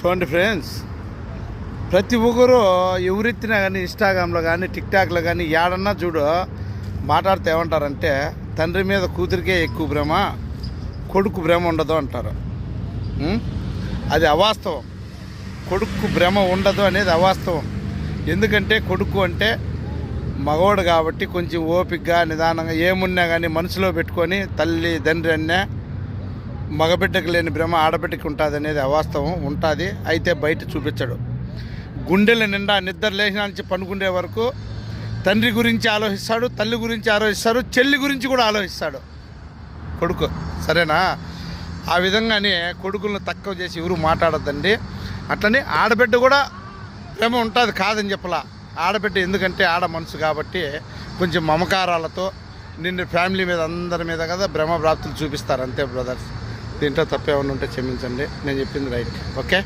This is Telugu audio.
చూడండి ఫ్రెండ్స్, ప్రతి ఒక్కరు ఎవరెత్తినా కానీ ఇన్స్టాగ్రామ్లో కానీ టిక్టాక్లో కానీ ఏడన్నా చూడు మాట్లాడితే ఏమంటారంటే తండ్రి మీద కూతురికే ఎక్కువ ప్రేమ, కొడుకు ప్రేమ ఉండదు అంటారు. అది అవాస్తవం. కొడుకు ప్రేమ ఉండదు అనేది అవాస్తవం. ఎందుకంటే కొడుకు అంటే మగవాడు కాబట్టి కొంచెం ఓపికగా నిదానంగా ఏమున్నా కానీ మనసులో పెట్టుకొని తల్లి తండ్రి అన్నా మగబిడ్డకు లేని ప్రేమ ఆడబిడ్డకి ఉంటుంది అనేది అవాస్తవం. ఉంటుంది, అయితే బయట చూపించడు. గుండెల నిండా నిద్ర లేచిన నుంచి పనుకునే వరకు తండ్రి గురించి ఆలోచిస్తాడు, తల్లి గురించి ఆలోచిస్తాడు, చెల్లి గురించి కూడా ఆలోచిస్తాడు కొడుకు. సరేనా? ఆ విధంగానే కొడుకులను తక్కువ చేసి ఎవరు మాట్లాడద్దండి. అట్లనే ఆడబిడ్డ కూడా ప్రేమ ఉంటుంది, కాదని చెప్పలా. ఆడబిడ్డ ఎందుకంటే ఆడ మనసు కాబట్టి కొంచెం మమకారాలతో నిన్ను ఫ్యామిలీ మీద అందరి మీద కదా భ్రమ ప్రాప్తులు చూపిస్తారు, అంతే బ్రదర్స్. దీంట్లో తప్పేమన్నా ఉంటే క్షమించండి, నేను చెప్పింది రైట్. ఓకే.